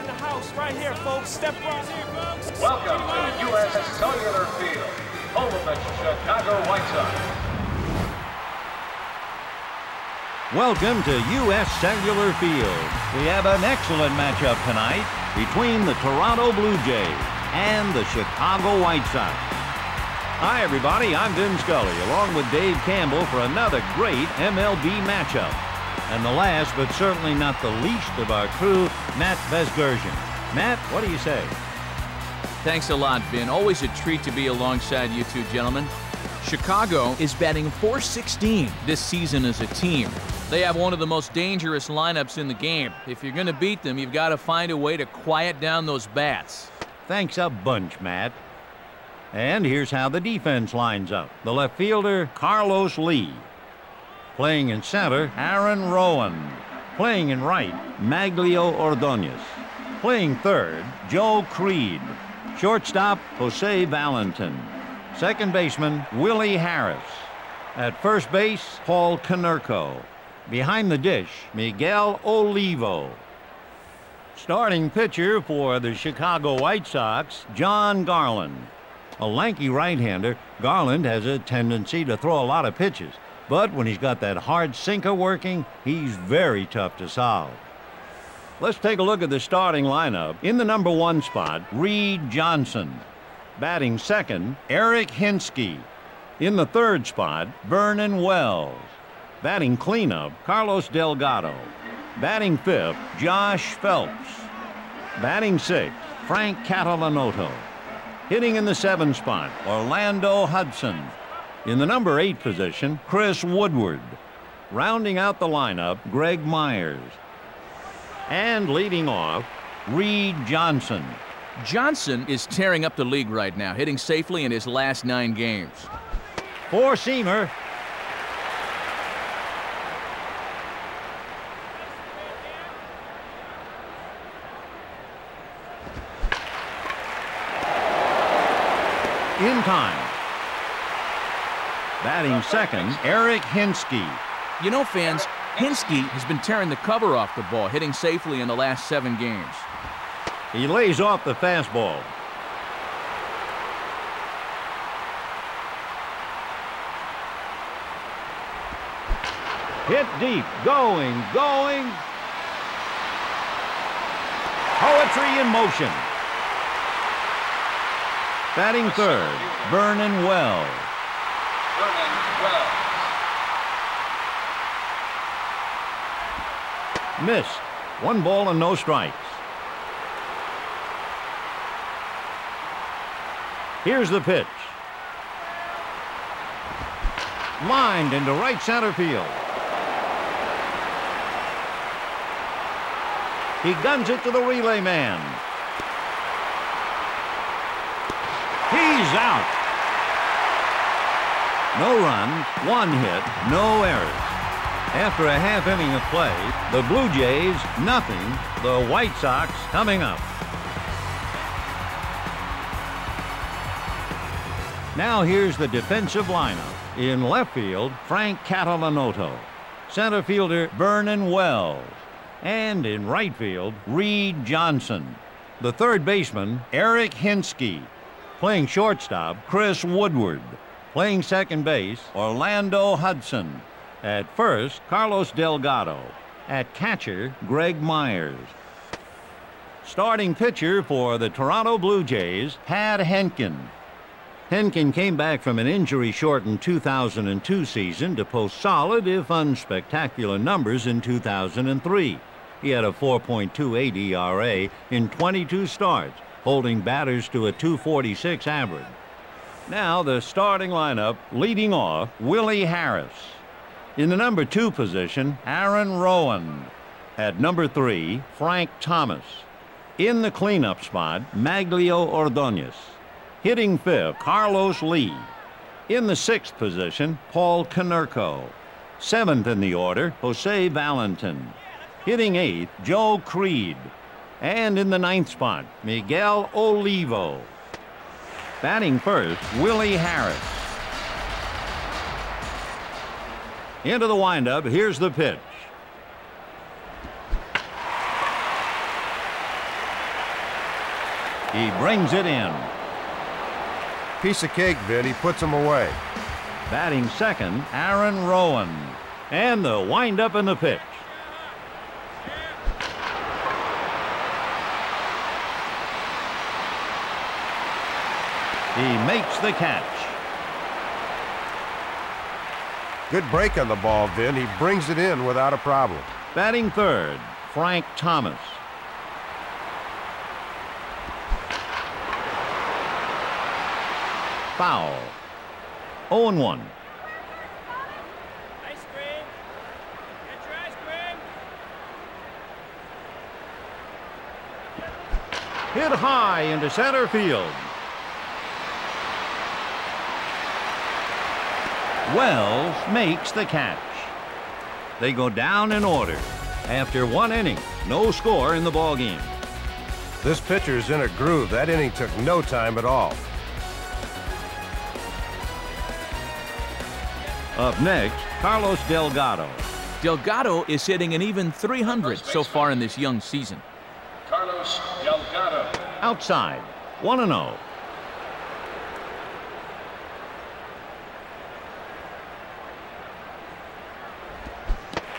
in the house right here, folks. Step right here, folks. Welcome to U.S. Cellular Field, home of the Chicago White Sox. Welcome to U.S. Cellular Field. We have an excellent matchup tonight between the Toronto Blue Jays and the Chicago White Sox. Hi, everybody. I'm Vin Scully, along with Dave Campbell for another great MLB matchup. And the last, but certainly not the least of our crew, Matt Vesgersian. Matt, what do you say? Thanks a lot, Vin. Always a treat to be alongside you two gentlemen. Chicago is batting .416 this season as a team. They have one of the most dangerous lineups in the game. If you're going to beat them, you've got to find a way to quiet down those bats. Thanks a bunch, Matt. And here's how the defense lines up. The left fielder, Carlos Lee. Playing in center, Aaron Rowan. Playing in right, Maglio Ordonez. Playing third, Joe Creed. Shortstop, Jose Valentin. Second baseman, Willie Harris. At first base, Paul Konerko. Behind the dish, Miguel Olivo. Starting pitcher for the Chicago White Sox, John Garland. A lanky right-hander, Garland has a tendency to throw a lot of pitches. But when he's got that hard sinker working, he's very tough to solve. Let's take a look at the starting lineup. In the number 1 spot, Reed Johnson. Batting second, Eric Hinske. In the 3rd spot, Vernon Wells. Batting cleanup, Carlos Delgado. Batting 5th, Josh Phelps. Batting 6th, Frank Catalanoto. Hitting in the 7th spot, Orlando Hudson. In the number 8 position, Chris Woodward. Rounding out the lineup, Greg Myers. And leading off, Reed Johnson. Johnson is tearing up the league right now, hitting safely in his last 9 games. Four-seamer. In time. Batting second, Eric Hinske. You know, fans, Hinske has been tearing the cover off the ball, hitting safely in the last 7 games. He lays off the fastball. Hit deep, going. Poetry in motion. Batting third, Vernon Wells. Missed. 1 ball and no strikes. Here's the pitch. Lined into right center field. He guns it to the relay man. He's out. No runs, 1 hit, no errors. After a half inning of play, the Blue Jays, nothing. The White Sox coming up. Now here's the defensive lineup. In left field, Frank Catalanoto. Center fielder, Vernon Wells. And in right field, Reed Johnson. The third baseman, Eric Hinske. Playing shortstop, Chris Woodward. Playing second base, Orlando Hudson. At first, Carlos Delgado. At catcher, Greg Myers. Starting pitcher for the Toronto Blue Jays, Pat Henkin. Henkin came back from an injury-shortened 2002 season to post solid, if unspectacular, numbers in 2003. He had a 4.28 ERA in 22 starts, holding batters to a .246 average. Now the starting lineup, leading off, Willie Harris. In the number 2 position, Aaron Rowan. At number 3, Frank Thomas. In the cleanup spot, Maglio Ordonez. Hitting 5th, Carlos Lee. In the 6th position, Paul Konerko. 7th in the order, Jose Valentin. Hitting 8th, Joe Creed. And in the 9th spot, Miguel Olivo. Batting first, Willie Harris. Into the windup, here's the pitch. He brings it in. Piece of cake, Vin. He puts him away. Batting second, Aaron Rowan. And the windup in the pitch. He makes the catch. Good break on the ball, Vin. He brings it in without a problem. Batting third, Frank Thomas. Foul. 0-1. Ice cream. Get your ice cream. Hit high into center field. Wells makes the catch. They go down in order. After one inning, no score in the ballgame. This pitcher's in a groove. That inning took no time at all. Up next, Carlos Delgado. Delgado is hitting an even .300 so far in this young season. Carlos Delgado. Outside, 1-0.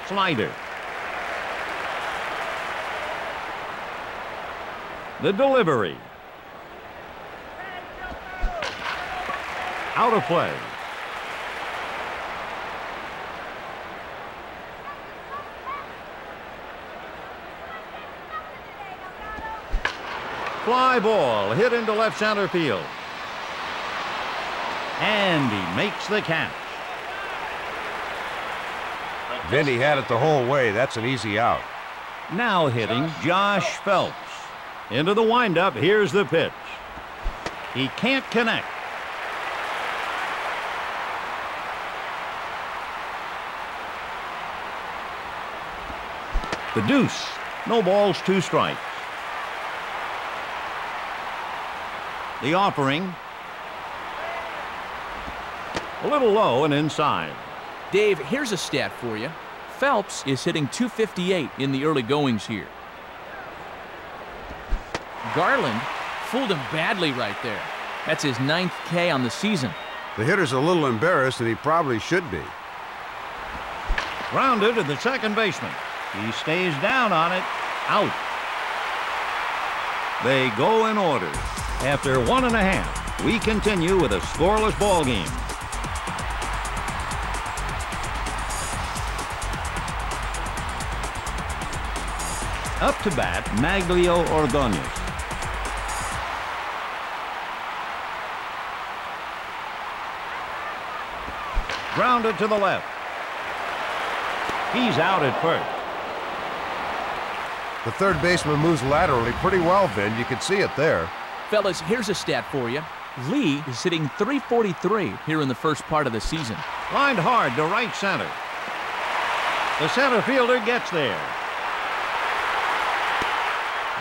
Slider. The delivery. Out of play. Fly ball hit into left center field. And he makes the catch. Vinny had it the whole way. That's an easy out. Now hitting Josh Phelps. Into the windup, here's the pitch. He can't connect. The deuce. No balls, 2 strikes. The offering. A little low and inside. Dave, here's a stat for you. Phelps is hitting .258 in the early goings here. Garland fooled him badly right there. That's his 9th K on the season. The hitter's a little embarrassed, and he probably should be. Grounded to the second baseman. He stays down on it. Out. They go in order. After 1.5, we continue with a scoreless ball game. Up to bat, Maglio Ordonez. Grounded to the left. He's out at first. The third baseman moves laterally pretty well, Vin. You can see it there. Fellas, here's a stat for you. Lee is hitting .343 here in the first part of the season. Lined hard to right center. The center fielder gets there.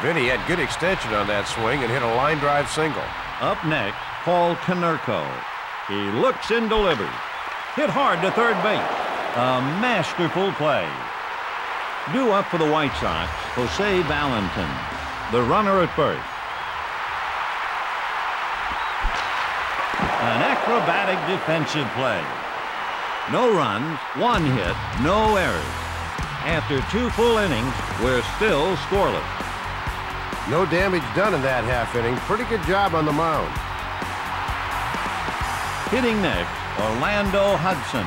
Vinny had good extension on that swing and hit a line drive single. Up next, Paul Konerko. He looks and delivers. Hit hard to third base. A masterful play. Due up for the White Sox, Jose Valentin, the runner at first. An acrobatic defensive play. No runs, 1 hit, no errors. After 2 full innings, we're still scoreless. No damage done in that half inning. Pretty good job on the mound. Hitting next, Orlando Hudson.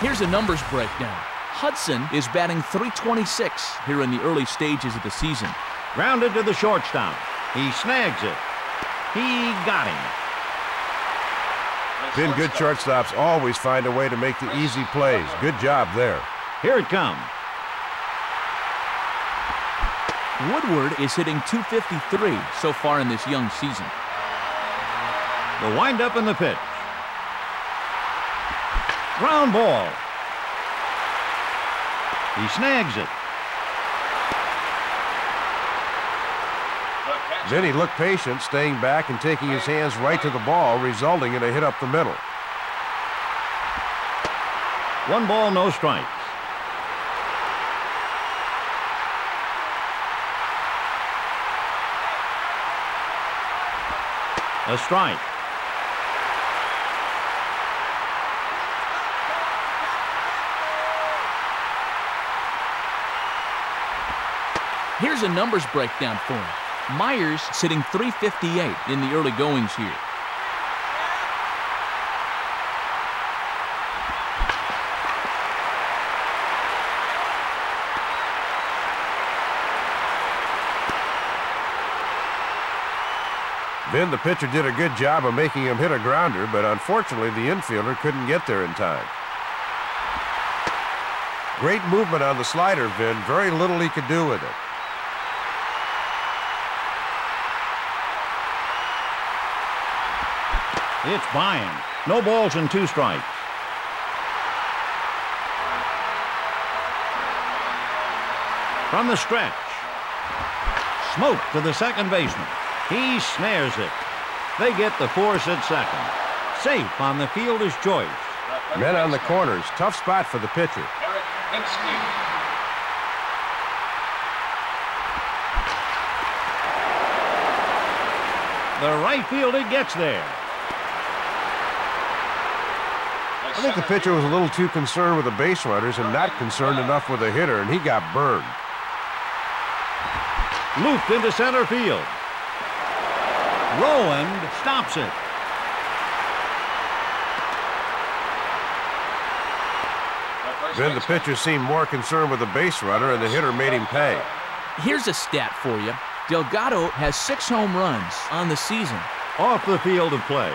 Here's a numbers breakdown. Hudson is batting .326 here in the early stages of the season. Grounded to the shortstop. He snags it. He got him. Vin, good shortstops always find a way to make the easy plays. Good job there. Here it comes. Woodward is hitting .253 so far in this young season. The windup in the pitch. Ground ball. He snags it. Vinny looked patient, staying back and taking his hands right to the ball, resulting in a hit up the middle. 1 ball, no strikes. A strike. Here's a numbers breakdown for him. Myers sitting 358 in the early goings here. Vin, the pitcher, did a good job of making him hit a grounder, but unfortunately the infielder couldn't get there in time. Great movement on the slider, Vin. Very little he could do with it. It's by him. No balls and 2 strikes. From the stretch. Smoke to the second baseman. He snares it. They get the force at second. Safe on the fielder's choice. Men on the corners. Tough spot for the pitcher. The right fielder gets there. I think the pitcher was a little too concerned with the base runners and not concerned enough with the hitter, and he got burned. Looped into center field. Rowand stops it. Then the pitcher seemed more concerned with the base runner, and the hitter made him pay. Here's a stat for you. Delgado has 6 home runs on the season. Off the field of play.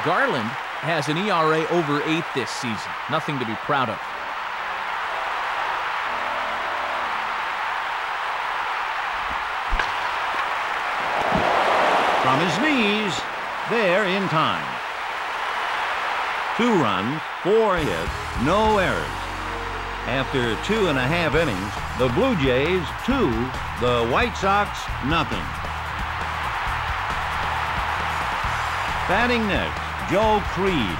Garland has an ERA over 8 this season. Nothing to be proud of. From his knees, there in time. 2 runs, 4 hits, no errors. After 2.5 innings, the Blue Jays 2, the White Sox nothing. Batting next, Joe Creed.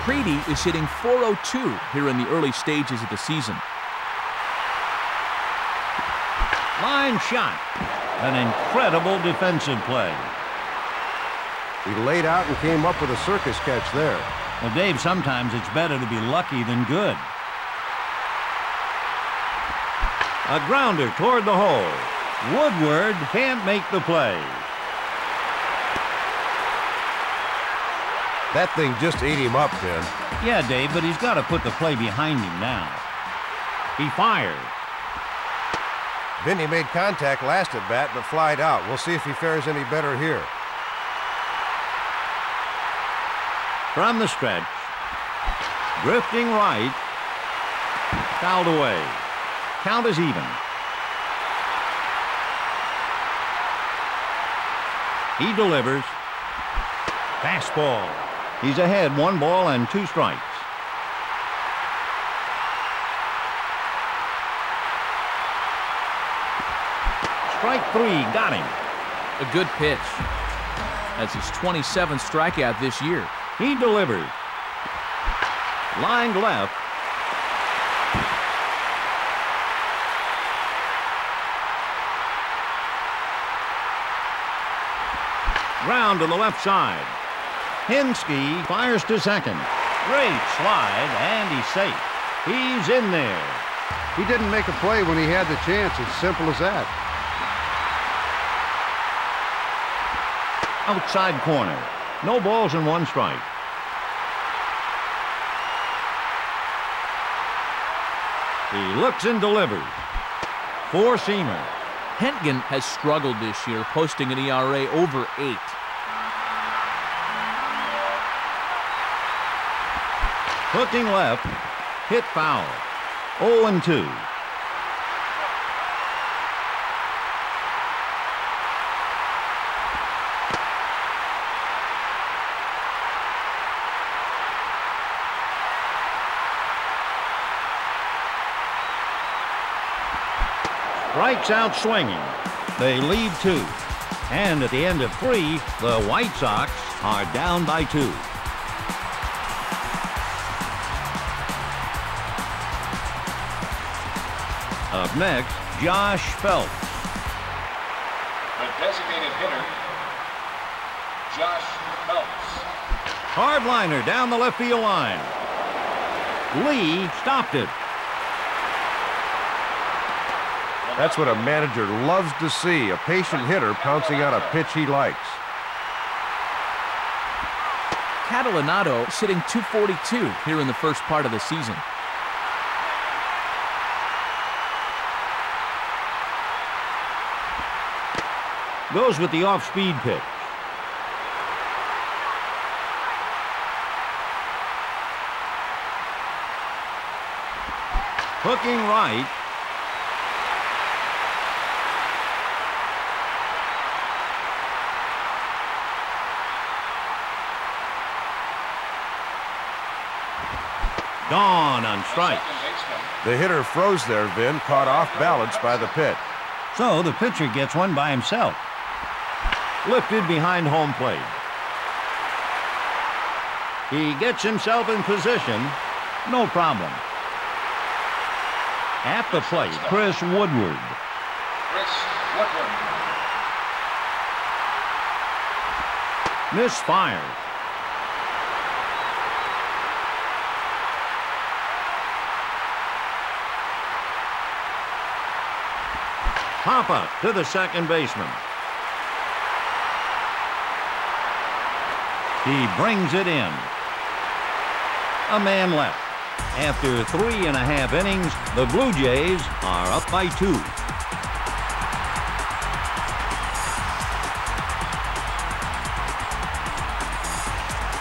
Creedy is hitting .402 here in the early stages of the season. Line shot. An incredible defensive play. He laid out and came up with a circus catch there. Well, Dave, sometimes it's better to be lucky than good. A grounder toward the hole. Woodward can't make the play. That thing just ate him up, Vin. Yeah, Dave, but he's got to put the play behind him now. He fires. Vinny made contact last at bat, but flied out. We'll see if he fares any better here. From the stretch. Drifting right. Fouled away. Count is even. He delivers. Fastball. He's ahead, 1 ball and 2 strikes. Strike 3, got him. A good pitch. That's his 27th strikeout this year. He delivers. Lined left. Ground to the left side. Hinsky fires to second. Great slide, and he's safe. He's in there. He didn't make a play when he had the chance. It's simple as that. Outside corner. No balls and 1 strike. He looks and delivers. 4-seamer. Hentgen has struggled this year, posting an ERA over 8. Hooking left. Hit foul. 0-2. Strikes out swinging. They lead 2. And at the end of 3, the White Sox are down by 2. Up next, Josh Phelps. The designated hitter, Josh Phelps. Hard liner down the left field line. Lee stopped it. That's what a manager loves to see, a patient hitter pouncing on a pitch he likes. Catalanato sitting .242 here in the first part of the season. Goes with the off-speed pitch. Hooking right. Gone on strike. The hitter froze there, Vin, caught off balance by the pitch. So the pitcher gets one by himself. Lifted behind home plate. He gets himself in position. No problem. At the plate, Chris Woodward. Chris Woodward. Misfires. Pop up to the second baseman. He brings it in. A man left. After 3.5 innings, the Blue Jays are up by 2.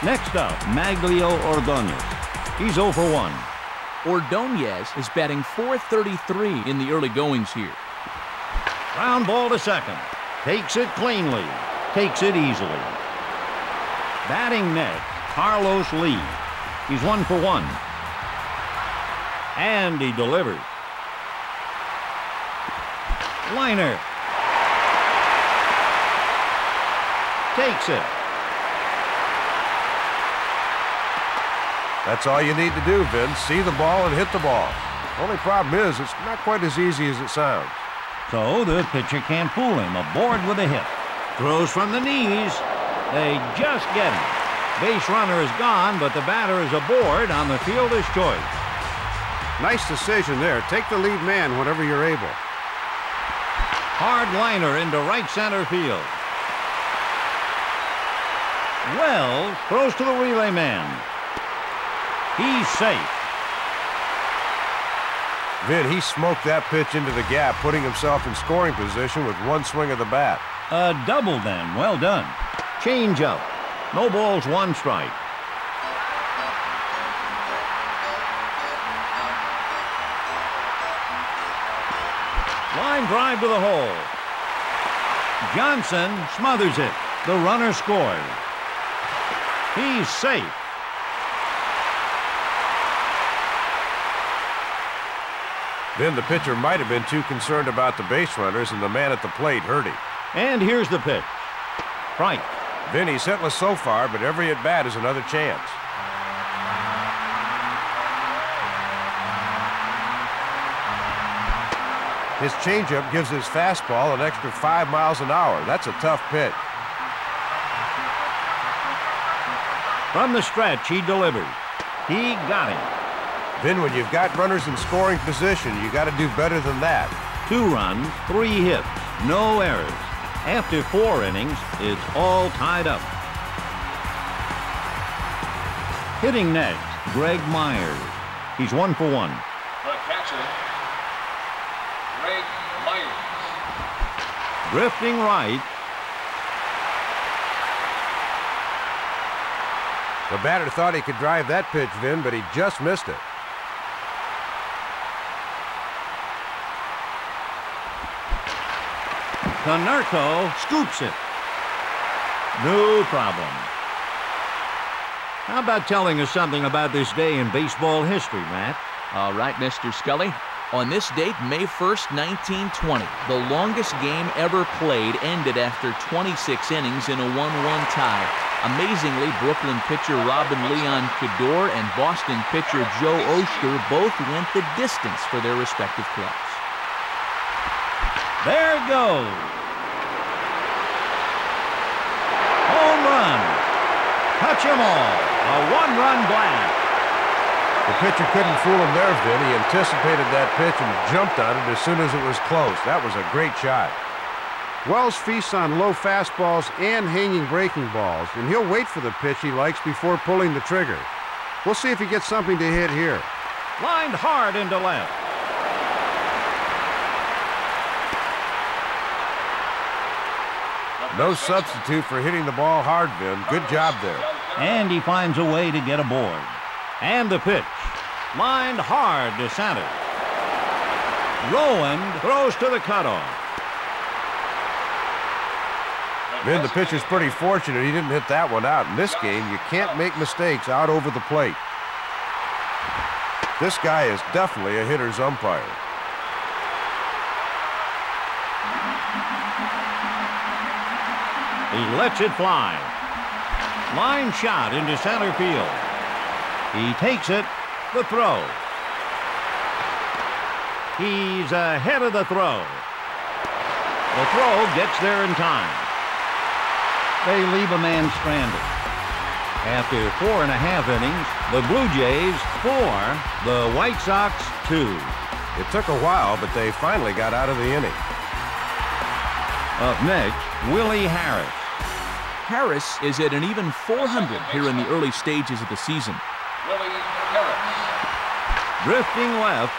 Next up, Maglio Ordonez. He's 0 for 1. Ordonez is batting .433 in the early goings here. Ground ball to second. Takes it cleanly. Takes it easily. Batting next, Carlos Lee. He's 1 for 1. And he delivers. Liner. Takes it. That's all you need to do, Vin. See the ball and hit the ball. Only problem is it's not quite as easy as it sounds. So the pitcher can't fool him. Aboard with a hit. Throws from the knees. They just get him. Base runner is gone, but the batter is aboard on the fielder's choice. Nice decision there. Take the lead man whenever you're able. Hard liner into right center field. Wells throws to the relay man. He's safe. Vin, he smoked that pitch into the gap, putting himself in scoring position with one swing of the bat. A double then. Well done. Change up. No balls, 1 strike. Line drive to the hole. Johnson smothers it. The runner scores. He's safe. Then the pitcher might have been too concerned about the base runners, and the man at the plate hurt him. And here's the pitch. Strike. Vin, he's hitless so far, but every at-bat is another chance. His changeup gives his fastball an extra 5 miles an hour. That's a tough pitch. From the stretch, he delivers. He got him. Then when you've got runners in scoring position, you got to do better than that. 2 runs, 3 hits, no errors. After 4 innings, it's all tied up. Hitting next, Greg Myers. He's 1 for 1. The catcher, Greg Myers. Drifting right. The batter thought he could drive that pitch, Vin, but he just missed it. Canerco scoops it. No problem. How about telling us something about this day in baseball history, Matt? All right, Mr. Scully. On this date, May 1st, 1920, the longest game ever played ended after 26 innings in a 1-1 tie. Amazingly, Brooklyn pitcher Robin Leon Cador and Boston pitcher Joe Oster both went the distance for their respective clubs. There it goes. Home run. Touch 'em all. A one-run blast. The pitcher couldn't fool him there, Vin. He anticipated that pitch and jumped on it as soon as it was close. That was a great shot. Wells feasts on low fastballs and hanging breaking balls, and he'll wait for the pitch he likes before pulling the trigger. We'll see if he gets something to hit here. Lined hard into left. No substitute for hitting the ball hard, Vin. Good job there. And he finds a way to get aboard. And the pitch. Lined hard to center. Rowan throws to the cutoff. Vin, the pitcher's pretty fortunate he didn't hit that one out. In this game, you can't make mistakes out over the plate. This guy is definitely a hitter's umpire. He lets it fly. Line shot into center field. He takes it. The throw. He's ahead of the throw. The throw gets there in time. They leave a man stranded. After 4.5 innings, the Blue Jays 4, the White Sox 2. It took a while, but they finally got out of the inning. Up next, Willie Harris. Harris is at an even .400 here in the early stages of the season. Willie Harris. Drifting left.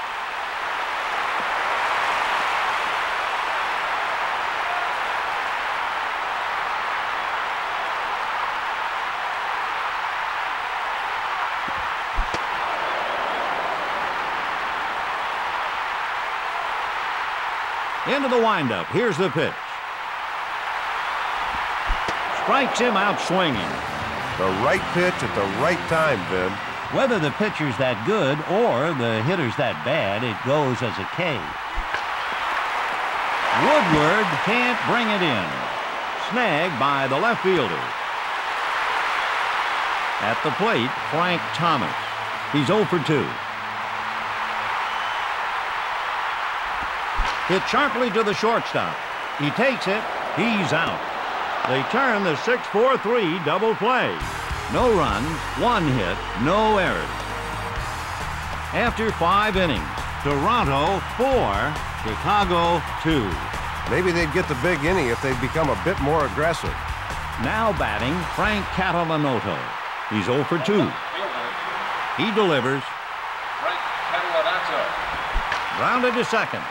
Into the windup. Here's the pitch. Strikes him out swinging. The right pitch at the right time, Vin. Whether the pitcher's that good or the hitter's that bad, it goes as a K. Woodward can't bring it in. Snagged by the left fielder. At the plate, Frank Thomas. He's 0 for 2. Hit sharply to the shortstop. He takes it. He's out. They turn the 6-4-3 double play. No runs, 1 hit, no errors. After 5 innings, Toronto 4, Chicago 2. Maybe they'd get the big inning if they'd become a bit more aggressive. Now batting, Frank Catalanoto. He's 0 for 2. He delivers. Frank Catalanato. Grounded to second.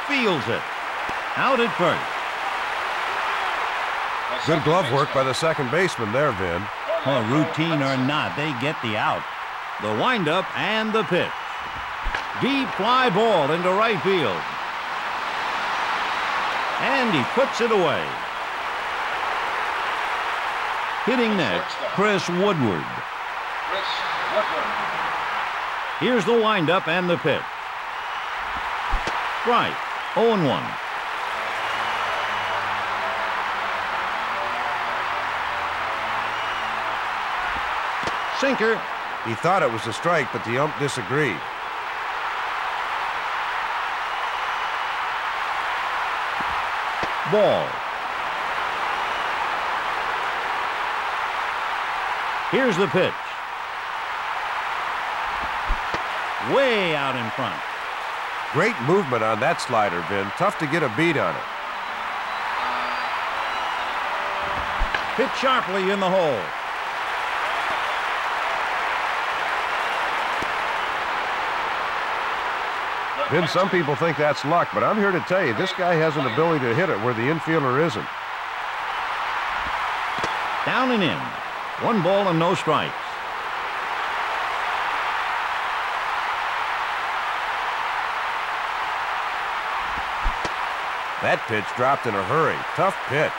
Fields it. Out at first. Good glove work by the second baseman there, Vin. Well, routine or not, they get the out. The windup and the pitch. Deep fly ball into right field. And he puts it away. Hitting next, Chris Woodward. Chris Woodward. Here's the windup and the pitch. Strike, 0-1. Sinker. He thought it was a strike, but the ump disagreed. Ball. Here's the pitch. Way out in front. Great movement on that slider, Vin. Tough to get a beat on it. Hit sharply in the hole. Vin, some people think that's luck, but I'm here to tell you, this guy has an ability to hit it where the infielder isn't. Down and in. 1 ball and no strikes. That pitch dropped in a hurry. Tough pitch.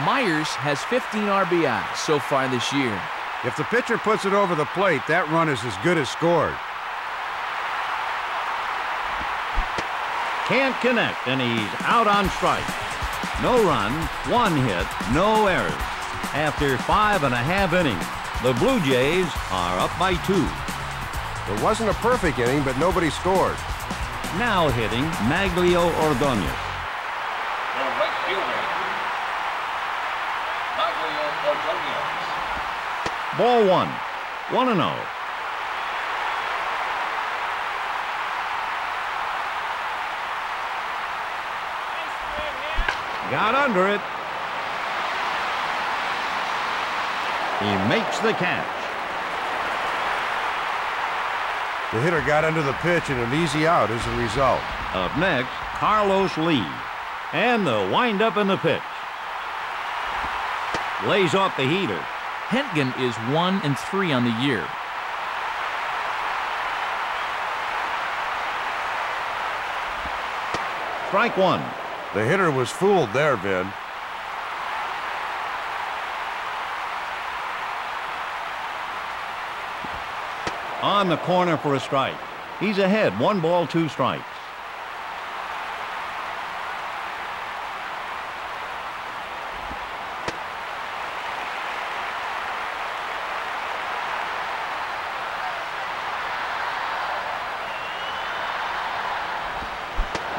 Myers has 15 RBIs so far this year. If the pitcher puts it over the plate, that run is as good as scored. Can't connect, and he's out on strike. No runs, 1 hit, no errors. After 5.5 innings, The Blue Jays are up by 2. It wasn't a perfect inning, but nobody scored. Now hitting Maglio Ordonez. The right fielder, Maglio Ordonez. Ball 1. 1-0. Got under it. He makes the catch. The hitter got under the pitch and an easy out as a result. Up next, Carlos Lee. And the windup in the pitch. Lays off the heater. Hentgen is 1-3 on the year. Strike 1. The hitter was fooled there, Vin. On the corner for a strike. He's ahead, 1 ball, 2 strikes.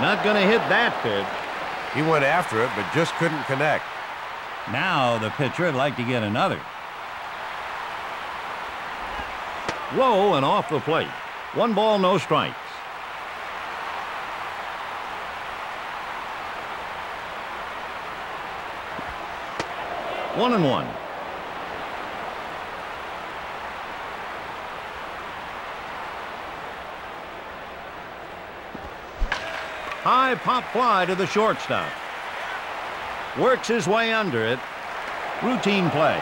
Not going to hit that pitch. He went after it, but just couldn't connect. Now the pitcher would like to get another. Low and off the plate. 1 ball, no strikes. One and 1. High pop fly to the shortstop. Works his way under it. Routine play.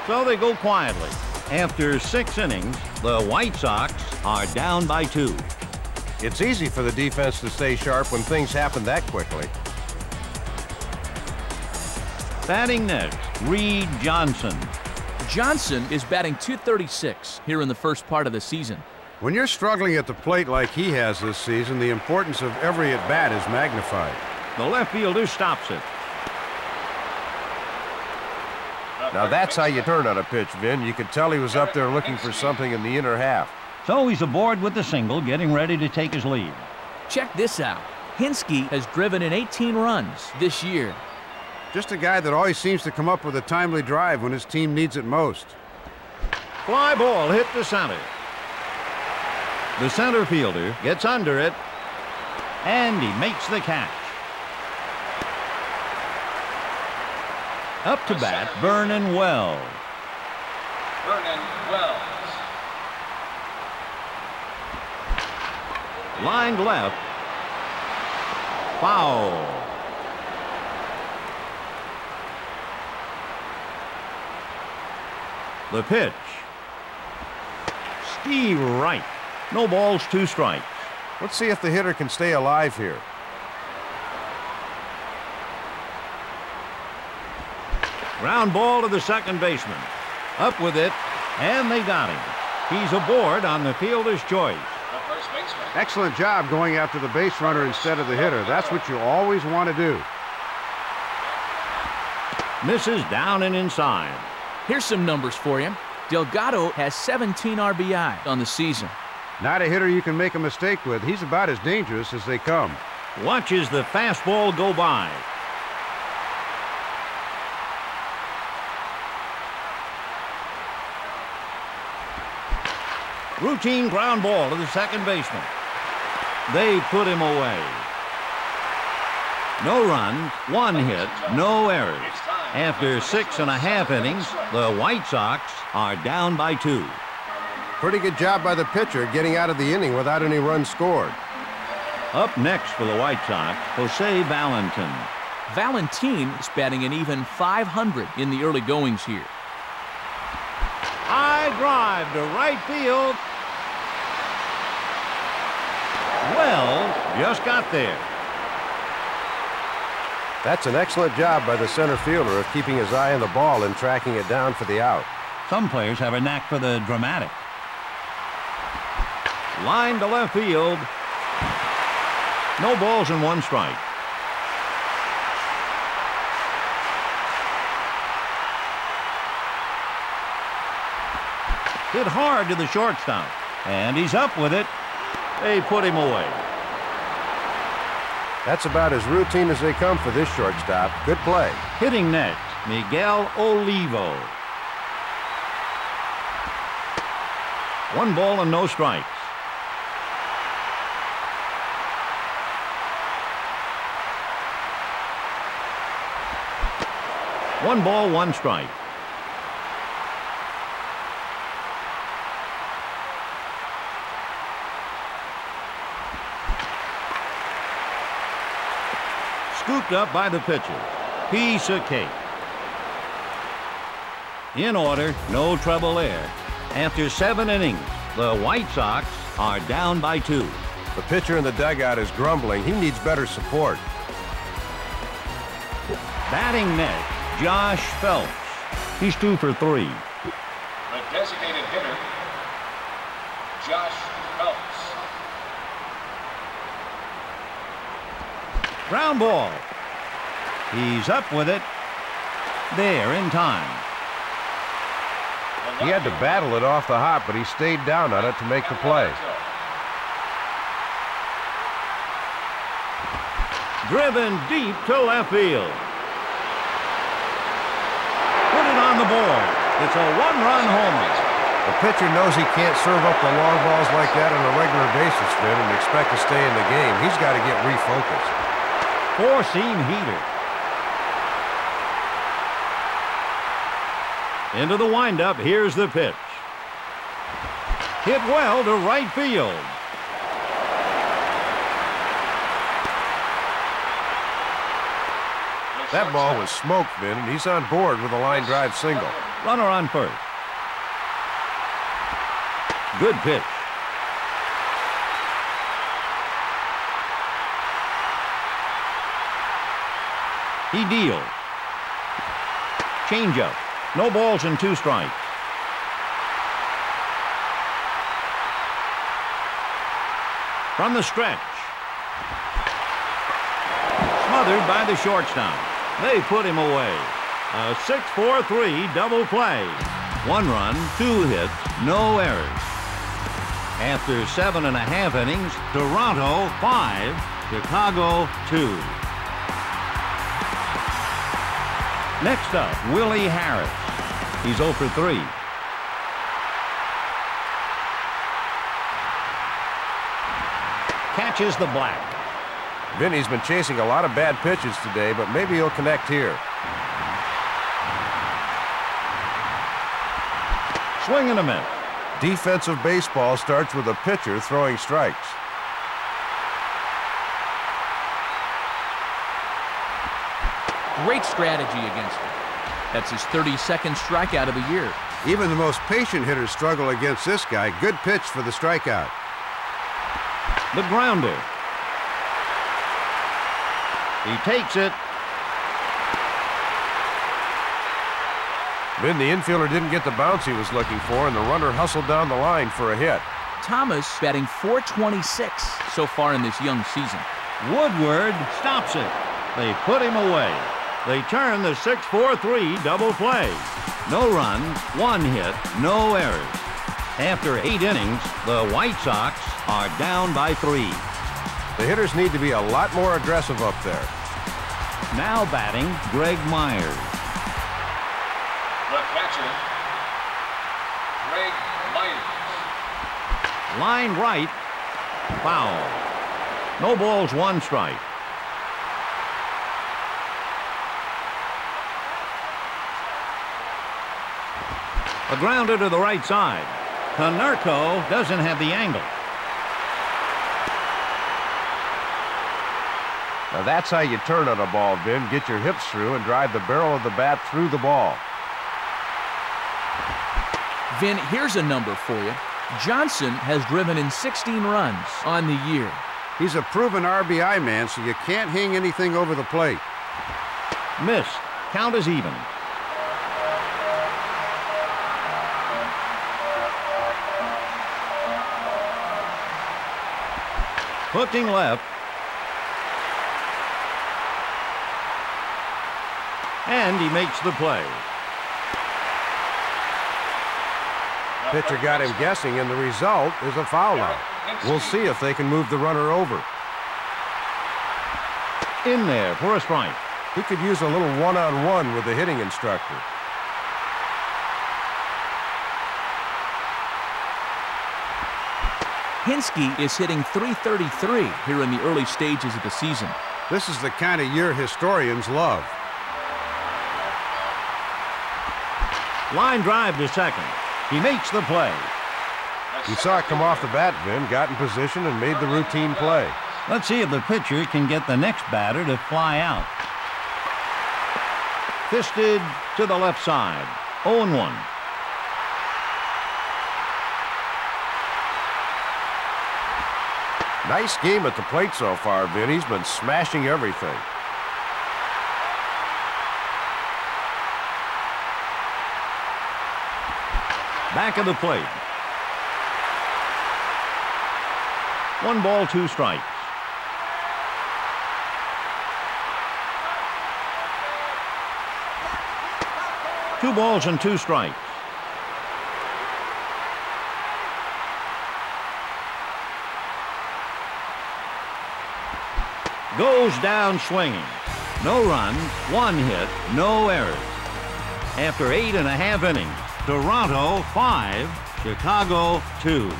So they go quietly. After 6 innings, the White Sox are down by 2. It's easy for the defense to stay sharp when things happen that quickly. Batting next, Reed Johnson. Johnson is batting .236 here in the first part of the season. When you're struggling at the plate like he has this season, the importance of every at-bat is magnified. The left fielder stops it. Now that's how you turn on a pitch, Vin. You could tell he was up there looking for something in the inner half. So he's aboard with the single, getting ready to take his lead. Check this out. Hinsky has driven in 18 runs this year. Just a guy that always seems to come up with a timely drive when his team needs it most. Fly ball hit to center. The center fielder gets under it, and he makes the catch. Up to bat, Vernon Wells. Vernon Wells. Lined left. Foul. The pitch. Steve Wright. No balls, 2 strikes. Let's see if the hitter can stay alive here. Ground ball to the second baseman. Up with it, and they got him. He's aboard on the fielder's choice. The first baseman. Excellent job going after the base runner instead of the hitter. That's what you always want to do. Misses down and inside. Here's some numbers for you. Delgado has 17 RBI on the season. Not a hitter you can make a mistake with. He's about as dangerous as they come. Watches the fastball go by. Routine ground ball to the second baseman. They put him away. No runs, 1 hit, no errors. After 6.5 innings, the White Sox are down by 2. Pretty good job by the pitcher getting out of the inning without any runs scored. Up next for the White Sox, Jose Valentin. Valentin is batting an even .500 in the early goings here. High drive to right field. Wells just got there. That's an excellent job by the center fielder of keeping his eye on the ball and tracking it down for the out. Some players have a knack for the dramatic. Line to left field. No balls and 1 strike. Hit hard to the shortstop. And he's up with it. They put him away. That's about as routine as they come for this shortstop. Good play. Hitting next, Miguel Olivo. 1 ball and no strikes. One ball, 1 strike. Scooped up by the pitcher. Piece of cake. In order, no trouble there. After 7 innings, the White Sox are down by 2. The pitcher in the dugout is grumbling. He needs better support. Batting next, Josh Phelps. He's 2 for 3. The designated hitter, Josh Phelps. Ground ball. He's up with it. There in time. He had to battle it off the hop, but he stayed down on it to make the play. Driven deep to left field. Put it on the board. It's a 1-run homer. The pitcher knows he can't serve up the long balls like that on a regular basis, Vin, and expect to stay in the game. He's got to get refocused. 4-seam heater. Into the windup, here's the pitch. Hit well to right field. That ball was smoked, Vin, and he's on board with a line drive single. Runner on first. Good pitch. He deals. Changeup. No balls and 2 strikes. From the stretch. Smothered by the shortstop. They put him away. A 6-4-3 double play. 1 run, 2 hits, no errors. After 7.5 innings, Toronto 5, Chicago 2. Next up, Willie Harris. He's 0 for 3. Catches the black. Vinny's been chasing a lot of bad pitches today, but maybe he'll connect here. Swing and a miss. Defensive baseball starts with a pitcher throwing strikes. Great strategy against him. That's his 32nd strikeout of the year. Even the most patient hitters struggle against this guy. Good pitch for the strikeout. The grounder. He takes it. Vin, the infielder didn't get the bounce he was looking for, and the runner hustled down the line for a hit. Thomas batting .426 so far in this young season. Woodward stops it. They put him away. They turn the 6-4-3 double play. No runs, 1 hit, no errors. After 8 innings, the White Sox are down by 3. The hitters need to be a lot more aggressive up there. Now batting, Greg Myers. The catcher, Greg Myers. Line right, foul. No balls, 1 strike. A grounder to the right side. Konerko doesn't have the angle. Now that's how you turn on a ball, Vin. Get your hips through and drive the barrel of the bat through the ball. Vin, here's a number for you. Johnson has driven in 16 runs on the year. He's a proven RBI man, so you can't hang anything over the plate. Missed. Count is even. Hooking left. And he makes the play. Pitcher got him guessing, and the result is a foul out. We'll see if they can move the runner over. In there for a strike. He could use a little one-on-one with the hitting instructor. Hinske is hitting .333 here in the early stages of the season. This is the kind of year historians love. Line drive to second. He makes the play. You saw it come off the bat, Vin, got in position and made the routine play. Let's see if the pitcher can get the next batter to fly out. Fisted to the left side. 0-1. Nice game at the plate so far, Vin. He's been smashing everything. Back of the plate. 1 ball, 2 strikes. Two balls and 2 strikes. Goes down swinging. No runs, 1 hit, no errors. After 8.5 innings, Toronto 5, Chicago 2.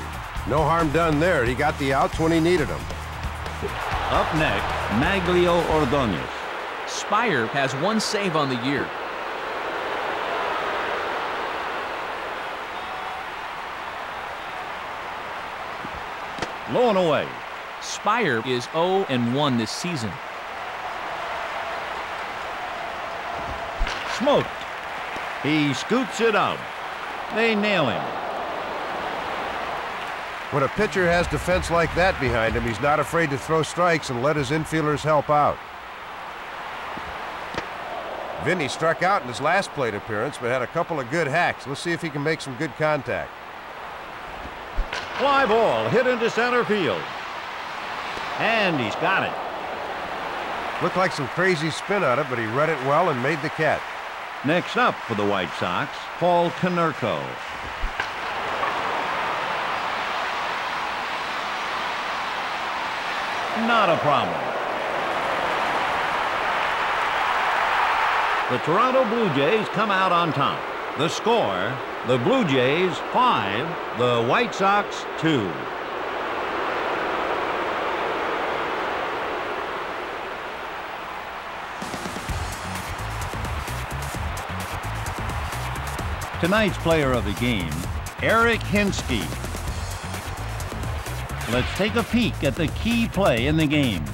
No harm done there. He got the outs when he needed them. Up next, Maglio Ordonez. Spire has 1 save on the year. Low and away. Spire is 0-1 this season. Smoked. He scoots it out. They nail him. When a pitcher has defense like that behind him, he's not afraid to throw strikes and let his infielders help out. Vinny struck out in his last plate appearance, but had a couple of good hacks. Let's see if he can make some good contact. Fly ball hit into center field. And he's got it. Looked like some crazy spin on it, but he read it well and made the catch. Next up for the White Sox, Paul Konerko. Not a problem. The Toronto Blue Jays come out on top. The score, the Blue Jays 5, the White Sox 2. Tonight's player of the game, Eric Hinske. Let's take a peek at the key play in the game.